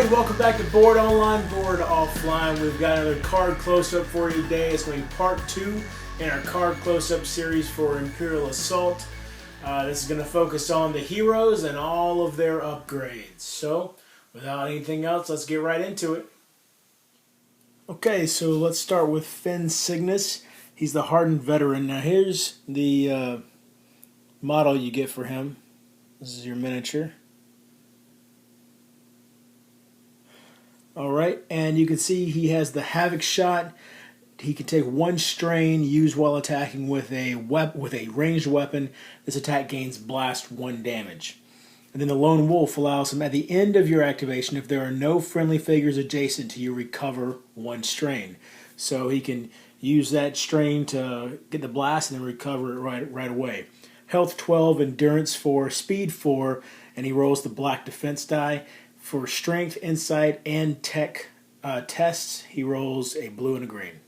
Alright, welcome back to Board Online, Board Offline. We've got another card close-up for you today. It's going to be part 2 in our card close-up series for Imperial Assault. This is going to focus on the heroes and all of their upgrades. So, without anything else, let's get right into it. Okay, so let's start with Cygnus. He's the hardened veteran. Now here's the model you get for him. This is your miniature. Alright, and you can see he has the Havoc shot. He can take 1 strain used while attacking with a ranged weapon. This attack gains blast 1 damage. And then the Lone Wolf allows him at the end of your activation, if there are no friendly figures adjacent to you, recover 1 strain. So he can use that strain to get the blast and then recover it right away. Health 12, Endurance 4, Speed 4, and he rolls the black defense die. For strength, insight, and tech tests, he rolls a blue and a green.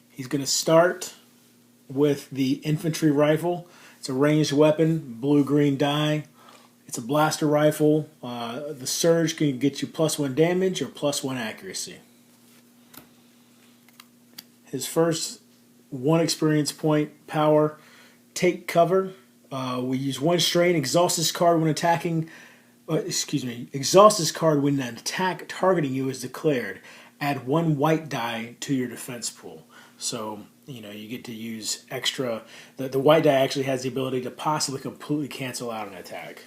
He's going to start with the infantry rifle. It's a ranged weapon, blue-green die. It's a blaster rifle. The surge can get you +1 damage or +1 accuracy. His first 1 experience point power, take cover. We use 1 strain, exhaust this card when attacking. Exhaust this card when an attack targeting you is declared. Add 1 white die to your defense pool. So you get to use extra. The white die actually has the ability to possibly completely cancel out an attack.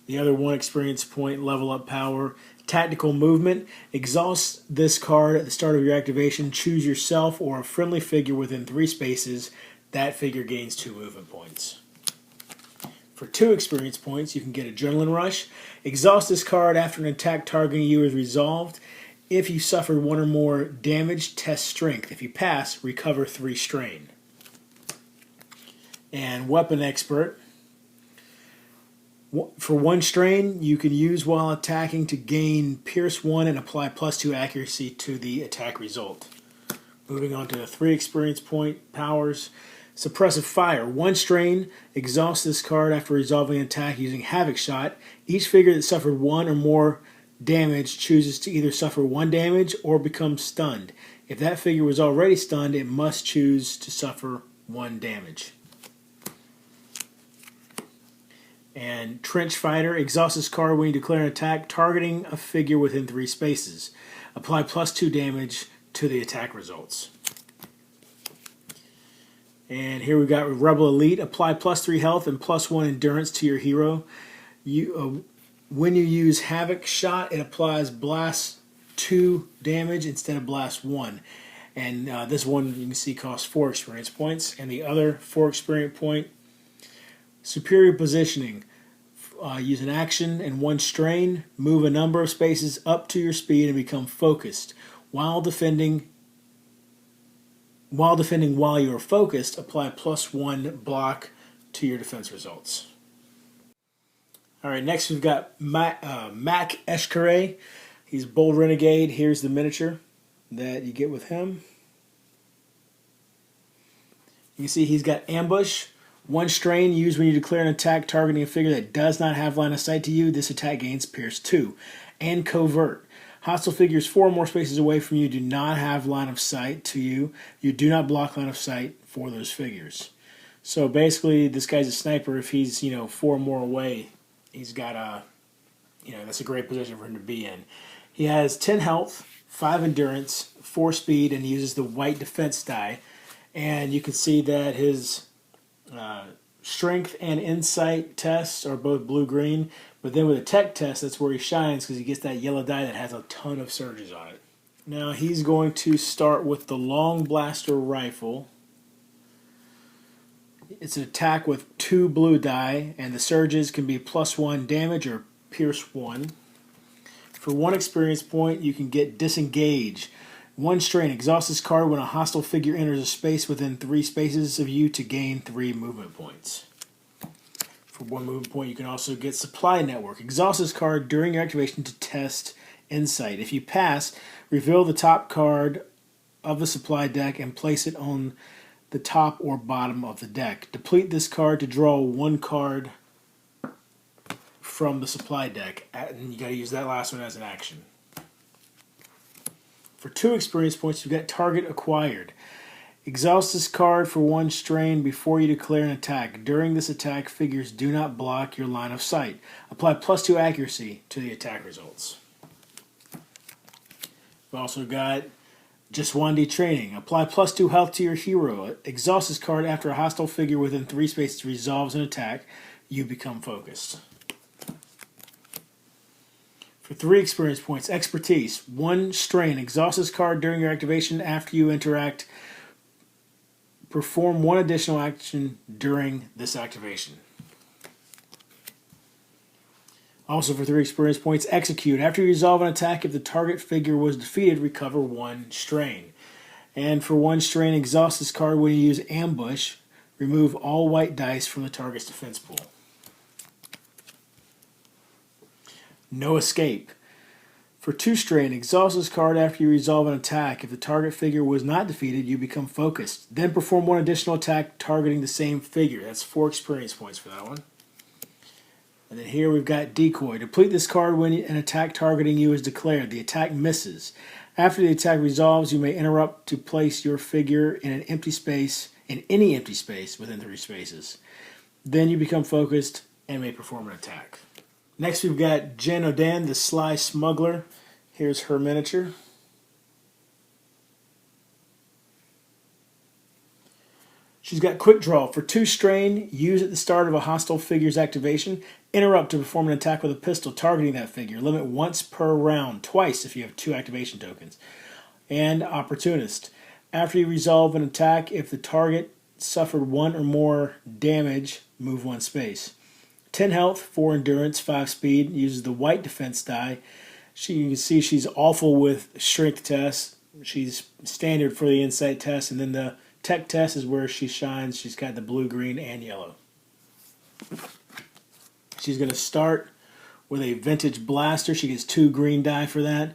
The other 1 experience point level up power, tactical movement. Exhaust this card at the start of your activation. Choose yourself or a friendly figure within 3 spaces. That figure gains 2 movement points. For 2 experience points, you can get Adrenaline Rush. Exhaust this card after an attack targeting you is resolved. If you suffered 1 or more damage, test strength. If you pass, recover 3 strain. And Weapon Expert. For 1 strain, you can use while attacking to gain Pierce 1 and apply +2 accuracy to the attack result. Moving on to the 3 experience point powers. Suppressive Fire. 1 strain. Exhaust this card after resolving an attack using Havoc Shot. Each figure that suffered 1 or more damage chooses to either suffer 1 damage or become stunned. If that figure was already stunned, it must choose to suffer 1 damage. And Trench Fighter. Exhaust this card when you declare an attack targeting a figure within 3 spaces. Apply +2 damage to the attack results. And here we got Rebel Elite. Apply +3 health and +1 endurance to your hero. When you use Havoc Shot, it applies blast 2 damage instead of blast 1. And this one you can see costs 4 experience points. And the other 4 experience point, Superior Positioning. Use an action and 1 strain. Move a number of spaces up to your speed and become focused. While defending while you are focused, apply +1 block to your defense results. Alright, next we've got Mac Eshkare. He's Bold Renegade. Here's the miniature that you get with him. You can see he's got Ambush. 1 strain used when you declare an attack targeting a figure that does not have line of sight to you. This attack gains Pierce 2. And Covert. Hostile figures 4 or more spaces away from you do not have line of sight to you. You do not block line of sight for those figures. So basically, this guy's a sniper. If he's 4 or more away, he's got that's a great position for him to be in. He has 10 health, 5 endurance, 4 speed, and he uses the white defense die. And you can see that his strength and insight tests are both blue-green. But then with a tech test, that's where he shines because he gets that yellow die that has a ton of surges on it. Now he's going to start with the Long Blaster Rifle. It's an attack with 2 blue die, and the surges can be +1 damage or Pierce 1. For 1 experience point, you can get Disengage. 1 strain. Exhaust this card when a hostile figure enters a space within 3 spaces of you to gain 3 movement points. For 1 movement point, you can also get Supply Network. Exhaust this card during your activation to test Insight. If you pass, reveal the top card of the supply deck and place it on the top or bottom of the deck. Deplete this card to draw 1 card from the supply deck, and you got to use that last one as an action. For 2 experience points, you've got Target Acquired. Exhaust this card for 1 strain before you declare an attack. During this attack, figures do not block your line of sight. Apply +2 accuracy to the attack results. We've also got Just 1D Training. Apply +2 health to your hero. Exhaust this card after a hostile figure within 3 spaces resolves an attack. You become focused. For 3 experience points, Expertise. 1 strain. Exhaust this card during your activation. After you interact, perform 1 additional action during this activation. Also for 3 experience points, Execute. After you resolve an attack, if the target figure was defeated, recover 1 strain. And for 1 strain, exhaust this card when you use Ambush. Remove all white dice from the target's defense pool. No Escape. For 2 strain, exhaust this card after you resolve an attack. If the target figure was not defeated, you become focused. Then perform 1 additional attack targeting the same figure. That's 4 experience points for that one. And then here we've got Decoy. Deplete this card when an attack targeting you is declared. The attack misses. After the attack resolves, you may interrupt to place your figure in an empty space, in any empty space within 3 spaces. Then you become focused and may perform an attack. Next we've got Jen Odan, the Sly Smuggler. Here's her miniature. She's got Quick Draw. For 2 strain, use at the start of a hostile figure's activation. Interrupt to perform an attack with a pistol targeting that figure. Limit once per round, twice if you have 2 activation tokens. And Opportunist. After you resolve an attack, if the target suffered 1 or more damage, move 1 space. 10 health, 4 endurance, 5 speed. Uses the white defense die. You can see she's awful with strength tests. She's standard for the insight test, and then the tech test is where she shines. She's got the blue, green, and yellow. She's going to start with a vintage blaster. She gets 2 green die for that,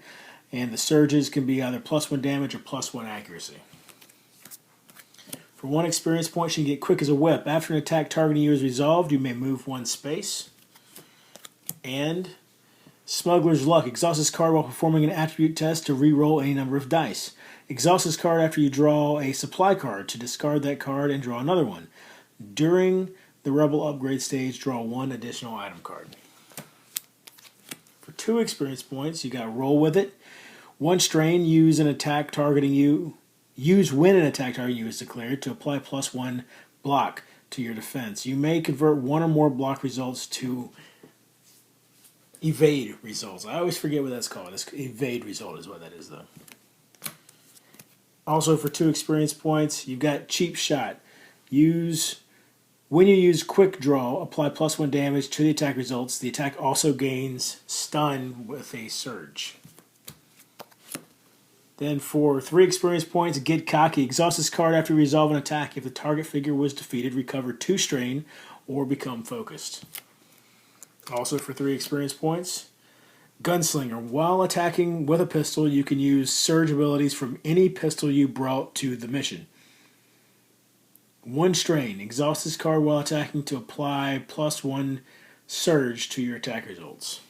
and the surges can be either +1 damage or +1 accuracy. For 1 experience point, she can get Quick as a Whip. After an attack targeting you is resolved, you may move 1 space. And Smuggler's Luck. Exhaust this card while performing an attribute test to re-roll any number of dice. Exhaust this card after you draw a supply card to discard that card and draw another one. During the Rebel upgrade stage, draw 1 additional item card. For 2 experience points, you got Roll With It. 1 strain, use an attack targeting you. Use when an attack targeting you is declared to apply +1 block to your defense. You may convert 1 or more block results to evade results. I always forget what that's called. It's evade result is what that is, though. Also for 2 experience points, you've got Cheap Shot. When you use Quick Draw, apply +1 damage to the attack results. The attack also gains stun with a surge. Then for 3 experience points, Get Cocky. Exhaust this card after you resolve an attack. If the target figure was defeated, recover 2 strain or become focused. Also for 3 experience points, Gunslinger. While attacking with a pistol, you can use surge abilities from any pistol you brought to the mission. 1 strain. Exhaust this card while attacking to apply +1 surge to your attack results.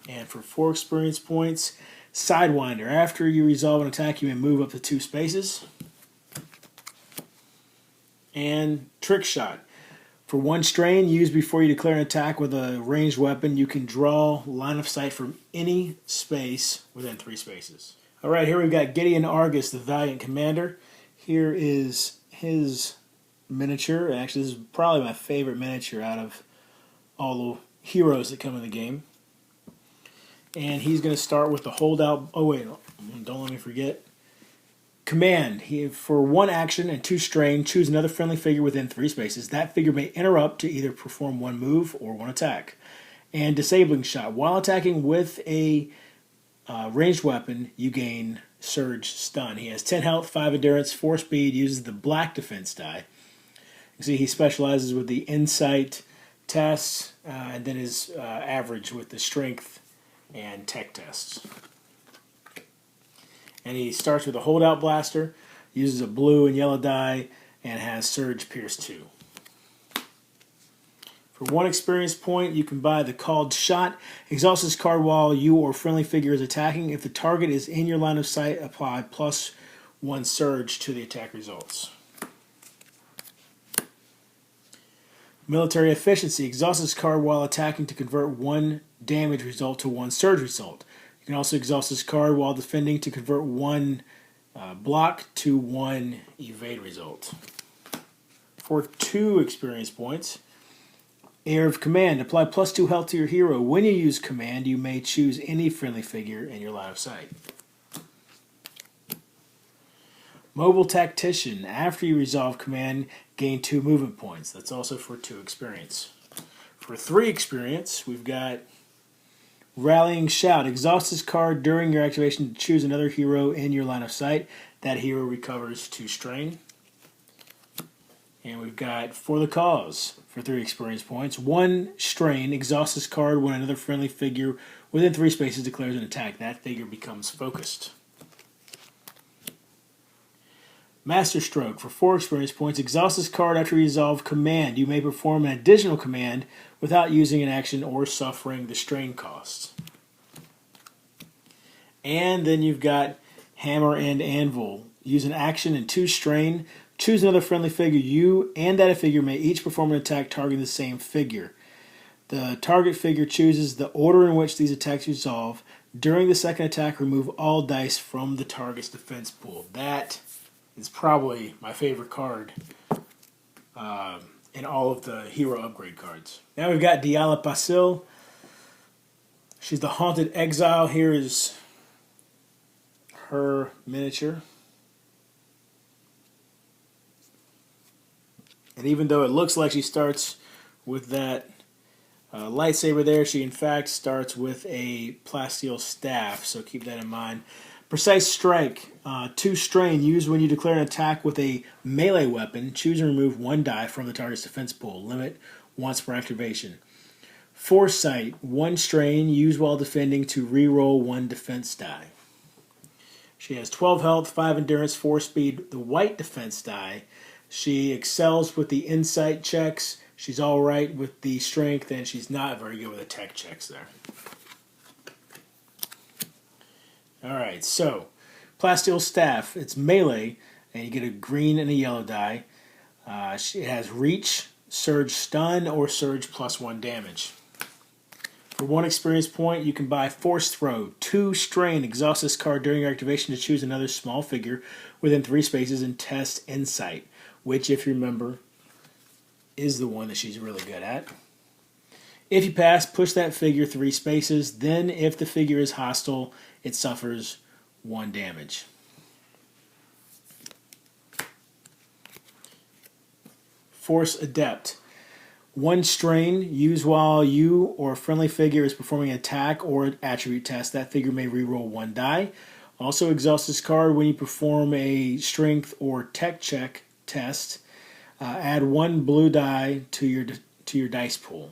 And for 4 experience points, Sidewinder. After you resolve an attack, you may move up to 2 spaces. And Trick Shot. For 1 strain, used before you declare an attack with a ranged weapon, you can draw line of sight from any space within 3 spaces. Alright, here we've got Gideon Argus, the Valiant Commander. Here is his miniature. Actually, this is probably my favorite miniature out of all the heroes that come in the game. And he's going to start with the holdout. Oh, wait, don't let me forget. Command. For 1 action and 2 strain, choose another friendly figure within 3 spaces. That figure may interrupt to either perform 1 move or 1 attack. And Disabling Shot. While attacking with a ranged weapon, you gain Surge Stun. He has 10 health, 5 endurance, 4 speed, uses the black defense die. You see he specializes with the insight tests, and then his average with the strength and tech tests. And he starts with a holdout blaster, uses a blue and yellow die, and has Surge Pierce 2. For 1 experience point, you can buy the Called Shot. Exhaust this card while you or friendly figure is attacking. If the target is in your line of sight, apply +1 surge to the attack results. Military Efficiency. Exhaust this card while attacking to convert 1 damage result to 1 surge result. You can also exhaust this card while defending to convert 1 block to 1 evade result. For 2 experience points, Air of Command. Apply +2 health to your hero. When you use command, you may choose any friendly figure in your line of sight. Mobile Tactician. After you resolve command, gain 2 movement points. That's also for 2 experience. For 3 experience, we've got Rallying Shout. Exhaust this card during your activation to choose another hero in your line of sight. That hero recovers 2 strain. And we've got For the Cause for 3 experience points. 1 strain. Exhaust this card when another friendly figure within 3 spaces declares an attack. That figure becomes focused. Master Stroke for 4 experience points. Exhaust this card after you resolve command. You may perform an additional command without using an action or suffering the strain cost. And then you've got Hammer and Anvil. Use an action and 2 strain. Choose another friendly figure. You and that figure may each perform an attack targeting the same figure. The target figure chooses the order in which these attacks resolve. During the second attack, remove all dice from the target's defense pool. That is probably my favorite card in all of the hero upgrade cards. Now we've got Apostille. She's the Haunted Exile. Here is her miniature. And even though it looks like she starts with that lightsaber there, she in fact starts with a plasteel staff, so keep that in mind. Precise Strike, 2 strain, used when you declare an attack with a melee weapon. Choose and remove 1 die from the target's defense pool. Limit once per activation. Foresight, 1 strain, used while defending to reroll 1 defense die. She has 12 health, 5 endurance, 4 speed, the white defense die. She excels with the insight checks. She's alright with the strength, and she's not very good with the tech checks there. Alright, so plasteel staff, it's melee, and you get a green and a yellow die. It has reach, surge stun, or surge +1 damage. For 1 experience point, you can buy Force Throw, 2 strain. Exhaust this card during your activation to choose another small figure within 3 spaces and test insight, which, if you remember, is the one that she's really good at. If you pass, push that figure 3 spaces. Then, if the figure is hostile, it suffers 1 damage. Force Adept. 1 strain, used while you or a friendly figure is performing an attack or an attribute test. That figure may reroll 1 die. Also exhaust this card when you perform a strength or tech check test. Add 1 blue die to your dice pool.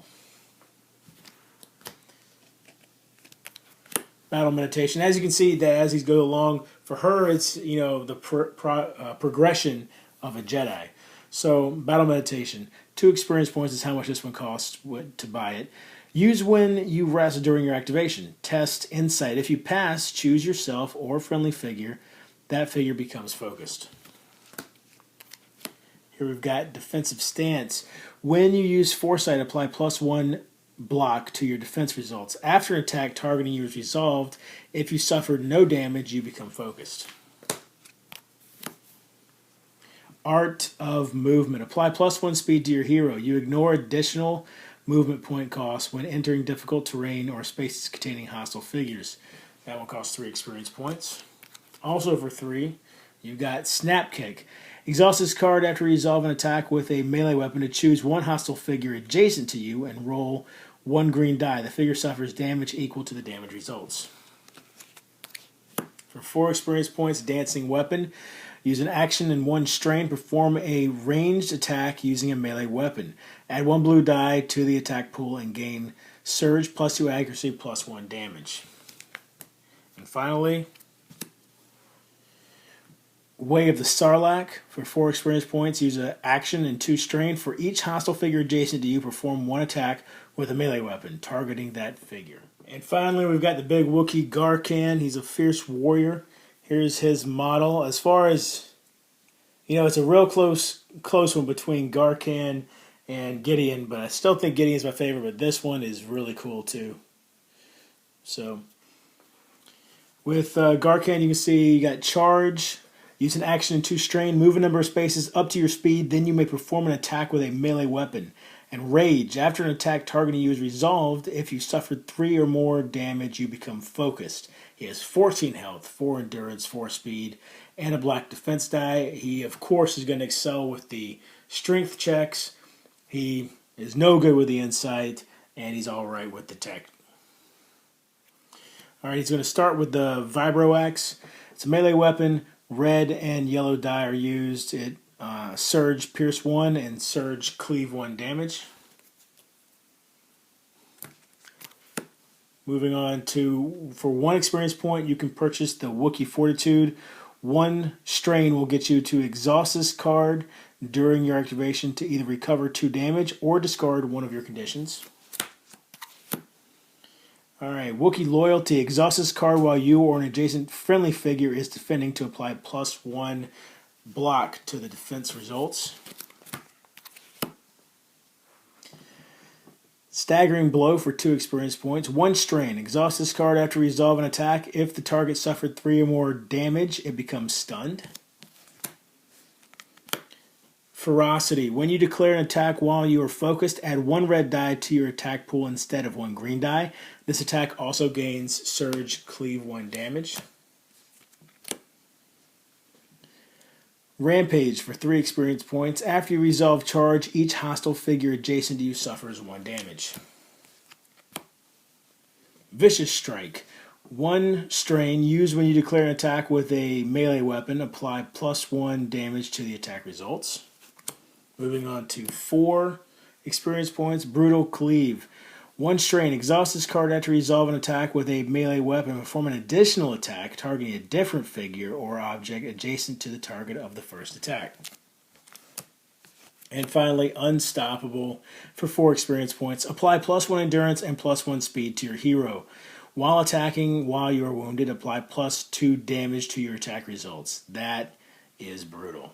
Battle Meditation. As you can see, that as these go along, for her it's the progression of a Jedi. So Battle Meditation. 2 experience points is how much this one costs to buy it. Use when you rest during your activation. Test Insight. If you pass, choose yourself or a friendly figure. That figure becomes focused. Here we've got Defensive Stance. When you use Foresight, apply +1 block to your defense results. After an attack targeting you is resolved, if you suffered no damage, you become focused. Art of Movement. Apply +1 speed to your hero. You ignore additional movement point costs when entering difficult terrain or spaces containing hostile figures. That one costs 3 experience points. Also for 3, you've got Snap Kick. Exhaust this card after you resolve an attack with a melee weapon to choose 1 hostile figure adjacent to you and roll 1 green die. The figure suffers damage equal to the damage results. For 4 experience points, Dancing Weapon. Use an action and 1 strain. Perform a ranged attack using a melee weapon. Add 1 blue die to the attack pool and gain Surge +2 accuracy +1 damage. And finally, Way of the Sarlacc for 4 experience points. Use an action and 2 strain. For each hostile figure adjacent to you, perform 1 attack with a melee weapon, targeting that figure. And finally, we've got the big Wookie Gar. He's a fierce warrior. Here's his model. As far as, it's a real close one between Garkan and Gideon, but I still think Gideon's my favorite, but this one is really cool too. So, with Garkan, you can see you got charge. Use an action and 2 strain. Move a number of spaces up to your speed. Then you may perform an attack with a melee weapon. And rage. After an attack targeting you is resolved, if you suffered 3 or more damage, you become focused. He has 14 health, 4 endurance, 4 speed, and a black defense die. He, of course, is going to excel with the strength checks. He is no good with the insight, and he's all right with the tech. All right, he's going to start with the Vibro Axe. It's a melee weapon. Red and yellow die are used. It Surge Pierce 1 and Surge Cleave 1 damage. Moving on to, for 1 experience point, you can purchase the Wookie Fortitude. 1 strain will get you to exhaust this card during your activation to either recover 2 damage or discard one of your conditions. Alright, Wookie Loyalty. Exhaust this card while you or an adjacent friendly figure is defending to apply +1 block to the defense results. Staggering Blow for 2 experience points. 1 strain. Exhaust this card after resolve an attack. If the target suffered 3 or more damage, it becomes stunned. Ferocity. When you declare an attack while you are focused, add 1 red die to your attack pool instead of 1 green die. This attack also gains Surge Cleave 1 damage. Rampage for 3 experience points. After you resolve charge, each hostile figure adjacent to you suffers 1 damage. Vicious Strike. 1 strain. Used when you declare an attack with a melee weapon. Apply +1 damage to the attack results. Moving on to 4 experience points. Brutal Cleave. 1 strain. Exhaust this card after resolve an attack with a melee weapon. Perform an additional attack targeting a different figure or object adjacent to the target of the first attack. And finally, Unstoppable for 4 experience points. Apply +1 endurance and +1 speed to your hero. While attacking while you are wounded, apply +2 damage to your attack results. That is brutal.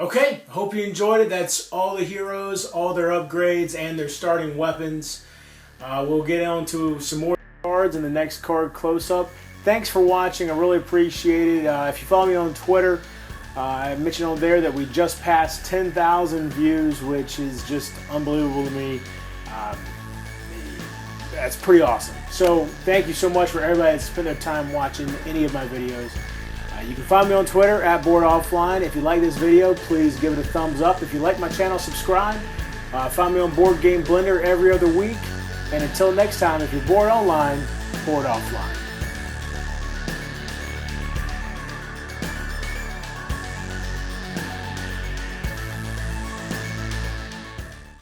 Okay, hope you enjoyed it. That's all the heroes, all their upgrades, and their starting weapons. We'll get on to some more cards in the next card close-up. Thanks for watching. I really appreciate it. If you follow me on Twitter, I mentioned on there that we just passed 10,000 views, which is just unbelievable to me. That's pretty awesome. So thank you so much for everybody that spent their time watching any of my videos. You can find me on Twitter at boredonlineboardoffline. If you like this video, please give it a thumbs up. If you like my channel, subscribe. Find me on Board Game Blender every other week. And until next time, if you're bored online, board offline.